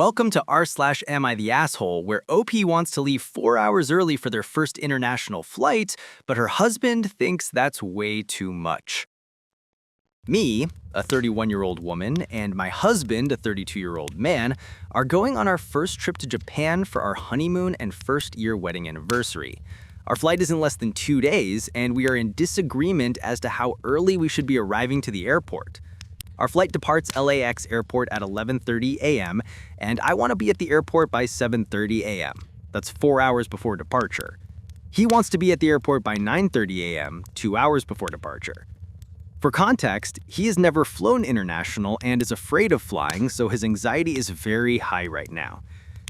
Welcome to r/AmItheAsshole, where OP wants to leave 4 hours early for their first international flight, but her husband thinks that's way too much. Me, a 31-year-old woman, and my husband, a 32-year-old man, are going on our first trip to Japan for our honeymoon and first-year wedding anniversary. Our flight is in less than 2 days, and we are in disagreement as to how early we should be arriving to the airport. Our flight departs LAX airport at 11:30 a.m., and I want to be at the airport by 7:30 a.m. That's 4 hours before departure. He wants to be at the airport by 9:30 a.m., 2 hours before departure. For context, he has never flown international and is afraid of flying, so his anxiety is very high right now.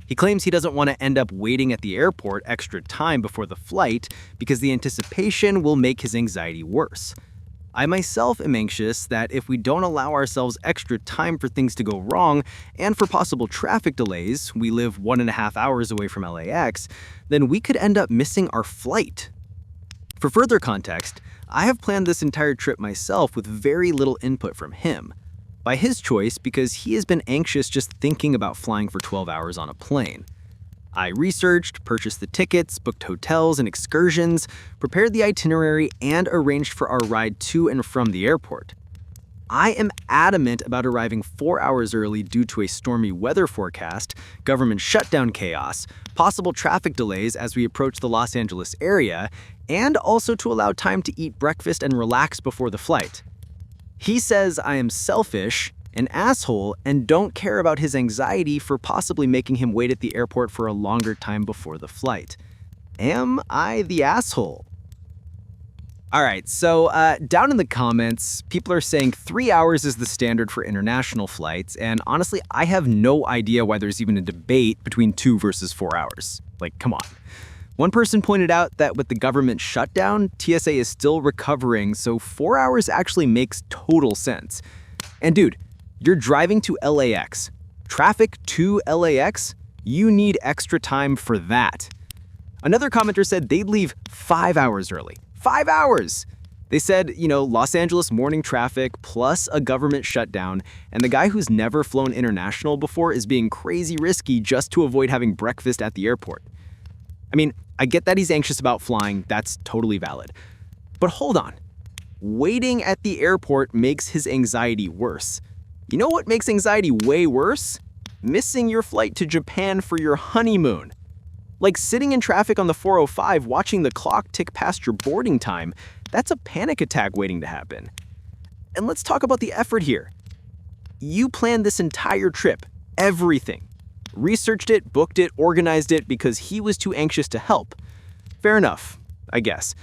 He claims he doesn't want to end up waiting at the airport extra time before the flight because the anticipation will make his anxiety worse. I myself am anxious that if we don't allow ourselves extra time for things to go wrong and for possible traffic delays, we live 1.5 hours away from LAX, then we could end up missing our flight. For further context, I have planned this entire trip myself with very little input from him. By his choice, because he has been anxious just thinking about flying for 12 hours on a plane. I researched, purchased the tickets, booked hotels and excursions, prepared the itinerary, and arranged for our ride to and from the airport. I am adamant about arriving 4 hours early due to a stormy weather forecast, government shutdown chaos, possible traffic delays as we approach the Los Angeles area, and also to allow time to eat breakfast and relax before the flight. He says I am selfish, an asshole, and don't care about his anxiety for possibly making him wait at the airport for a longer time before the flight. Am I the asshole? All right, so down in the comments, people are saying 3 hours is the standard for international flights, and honestly, I have no idea why there's even a debate between 2 versus 4 hours. Like, come on. One person pointed out that with the government shutdown, TSA is still recovering, so 4 hours actually makes total sense. And dude, you're driving to LAX. Traffic to LAX? You need extra time for that. Another commenter said they'd leave 5 hours early. 5 hours! They said, Los Angeles morning traffic plus a government shutdown, and the guy who's never flown international before is being crazy risky just to avoid having breakfast at the airport. I mean, I get that he's anxious about flying, that's totally valid. But hold on. Waiting at the airport makes his anxiety worse. You know what makes anxiety way worse? Missing your flight to Japan for your honeymoon. Like sitting in traffic on the 405 watching the clock tick past your boarding time, that's a panic attack waiting to happen. And let's talk about the effort here. You planned this entire trip, everything. Researched it, booked it, organized it because he was too anxious to help. Fair enough, I guess.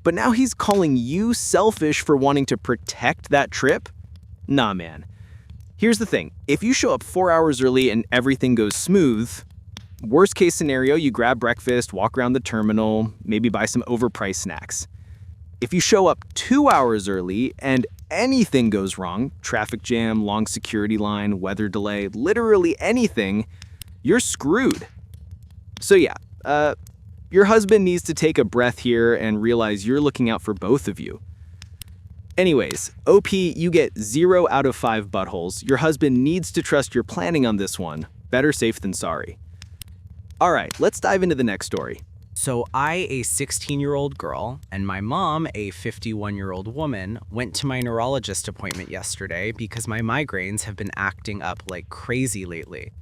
But now he's calling you selfish for wanting to protect that trip? Nah, man. Here's the thing, if you show up 4 hours early and everything goes smooth, worst case scenario, you grab breakfast, walk around the terminal, maybe buy some overpriced snacks. If you show up 2 hours early and anything goes wrong, traffic jam, long security line, weather delay, literally anything, you're screwed. So yeah, your husband needs to take a breath here and realize you're looking out for both of you. Anyways, OP, you get 0 out of 5 buttholes. Your husband needs to trust your planning on this one. Better safe than sorry. All right, let's dive into the next story. So I, a 16-year-old girl, and my mom, a 51-year-old woman, went to my neurologist appointment yesterday because my migraines have been acting up like crazy lately.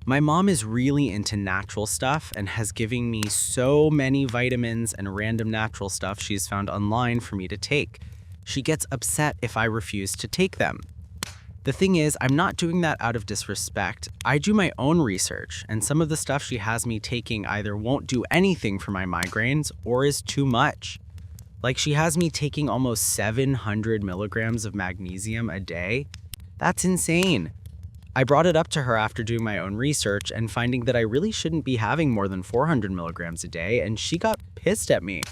My mom is really into natural stuff and has given me so many vitamins and random natural stuff she's found online for me to take. She gets upset if I refuse to take them. The thing is, I'm not doing that out of disrespect. I do my own research, and some of the stuff she has me taking either won't do anything for my migraines or is too much. Like she has me taking almost 700 milligrams of magnesium a day. That's insane. I brought it up to her after doing my own research and finding that I really shouldn't be having more than 400 milligrams a day, and she got pissed at me.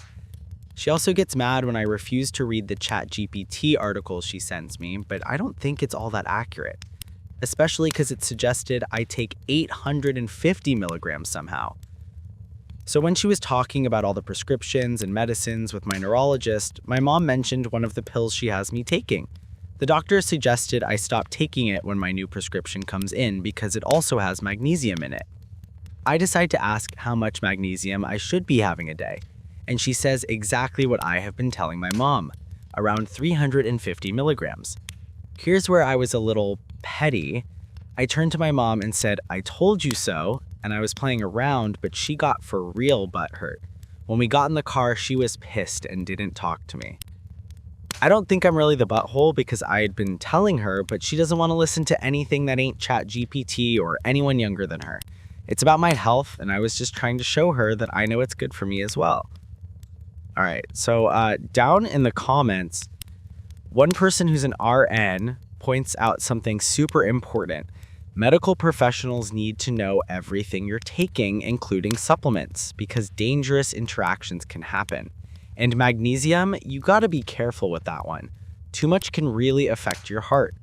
She also gets mad when I refuse to read the ChatGPT articles she sends me, but I don't think it's all that accurate, especially because it suggested I take 850 milligrams somehow. So when she was talking about all the prescriptions and medicines with my neurologist, my mom mentioned one of the pills she has me taking, The doctor suggested I stop taking it when my new prescription comes in because it also has magnesium in it. I decide to ask how much magnesium I should be having a day, and she says exactly what I have been telling my mom, around 350 milligrams. Here's where I was a little petty. I turned to my mom and said, "I told you so," and I was playing around, but she got for real butthurt. When we got in the car, she was pissed and didn't talk to me. I don't think I'm really the butthole because I had been telling her, but she doesn't want to listen to anything that ain't ChatGPT or anyone younger than her. It's about my health, and I was just trying to show her that I know it's good for me as well. All right, so down in the comments, one person who's an RN points out something super important. Medical professionals need to know everything you're taking, including supplements, because dangerous interactions can happen. And magnesium, you gotta be careful with that one. Too much can really affect your heart.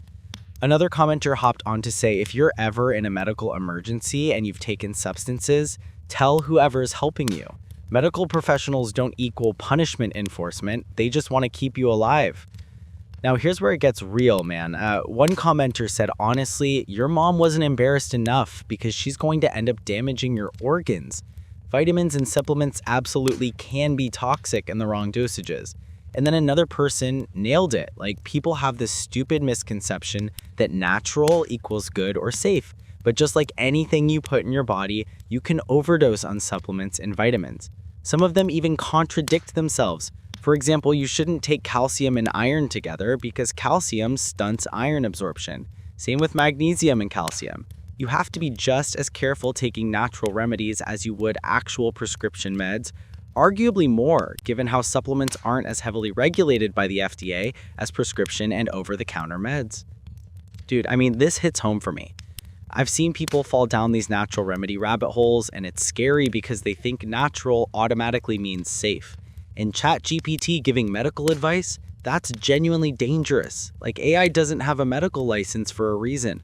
Another commenter hopped on to say, if you're ever in a medical emergency and you've taken substances, tell whoever's helping you. Medical professionals don't equal punishment enforcement, they just want to keep you alive. Now here's where it gets real, man. One commenter said, honestly, your mom wasn't embarrassed enough because she's going to end up damaging your organs. Vitamins and supplements absolutely can be toxic in the wrong dosages. And then another person nailed it. Like, people have this stupid misconception that natural equals good or safe. But just like anything you put in your body, you can overdose on supplements and vitamins. Some of them even contradict themselves. For example, you shouldn't take calcium and iron together because calcium stunts iron absorption. Same with magnesium and calcium. You have to be just as careful taking natural remedies as you would actual prescription meds, arguably more, given how supplements aren't as heavily regulated by the FDA as prescription and over-the-counter meds. Dude, I mean, this hits home for me. I've seen people fall down these natural remedy rabbit holes, and it's scary because they think natural automatically means safe. And ChatGPT giving medical advice, that's genuinely dangerous. Like, AI doesn't have a medical license for a reason.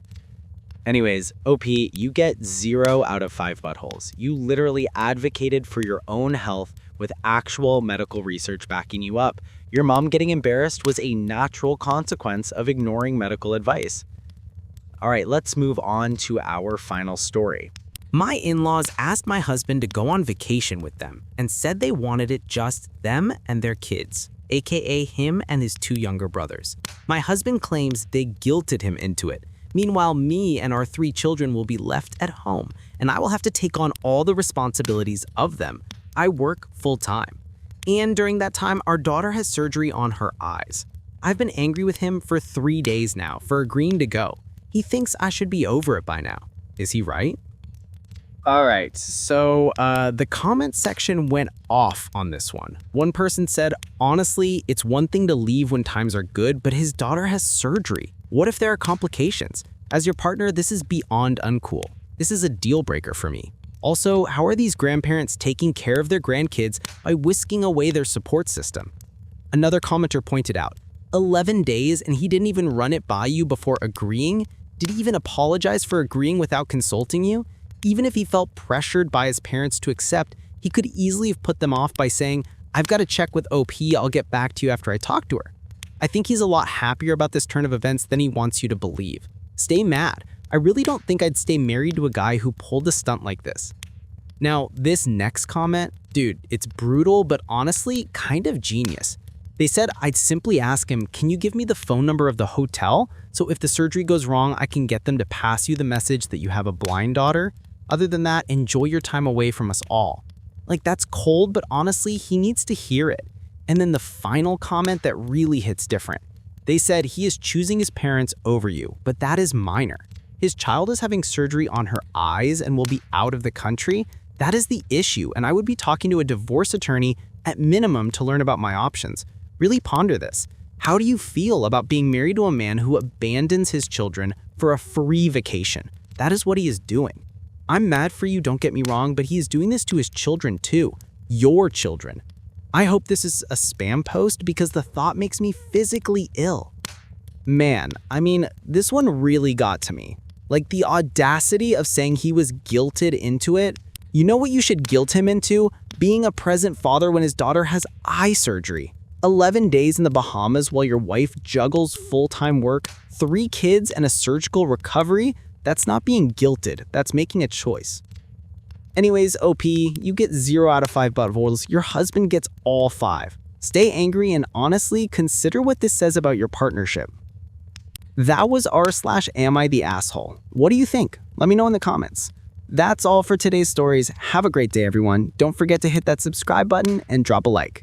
Anyways, OP, you get 0 out of 5 buttholes. You literally advocated for your own health with actual medical research backing you up. Your mom getting embarrassed was a natural consequence of ignoring medical advice. All right, let's move on to our final story. My in-laws asked my husband to go on vacation with them and said they wanted it just them and their kids, aka him and his 2 younger brothers. My husband claims they guilted him into it. Meanwhile, me and our 3 children will be left at home, and I will have to take on all the responsibilities of them. I work full-time. And during that time, our daughter has surgery on her eyes. I've been angry with him for 3 days now for agreeing to go. He thinks I should be over it by now. Is he right? All right, so the comment section went off on this one. One person said, honestly, it's one thing to leave when times are good, but his daughter has surgery. What if there are complications? As your partner, this is beyond uncool. This is a deal breaker for me. Also, how are these grandparents taking care of their grandkids by whisking away their support system? Another commenter pointed out, 11 days and he didn't even run it by you before agreeing? Did he even apologize for agreeing without consulting you? Even if he felt pressured by his parents to accept, he could easily have put them off by saying, I've got to check with OP, I'll get back to you after I talk to her. I think he's a lot happier about this turn of events than he wants you to believe. Stay mad. I really don't think I'd stay married to a guy who pulled a stunt like this. Now, this next comment, dude, it's brutal, but honestly, kind of genius. They said I'd simply ask him, can you give me the phone number of the hotel? So if the surgery goes wrong, I can get them to pass you the message that you have a blind daughter. Other than that, enjoy your time away from us all. Like, that's cold, but honestly, he needs to hear it. And then the final comment that really hits different. They said he is choosing his parents over you, but that is minor. His child is having surgery on her eyes and will be out of the country. That is the issue, and I would be talking to a divorce attorney at minimum to learn about my options. Really ponder this. How do you feel about being married to a man who abandons his children for a free vacation? That is what he is doing. I'm mad for you, don't get me wrong, but he is doing this to his children too. Your children. I hope this is a spam post because the thought makes me physically ill. Man, I mean, this one really got to me. Like, the audacity of saying he was guilted into it. You know what you should guilt him into? Being a present father when his daughter has eye surgery. 11 days in the Bahamas while your wife juggles full-time work, 3 kids, and a surgical recovery? That's not being guilted, that's making a choice. Anyways, OP, you get 0 out of 5 buttholes, your husband gets all 5. Stay angry and honestly consider what this says about your partnership. That was r/AmItheAsshole. What do you think? Let me know in the comments. That's all for today's stories. Have a great day, everyone. Don't forget to hit that subscribe button and drop a like.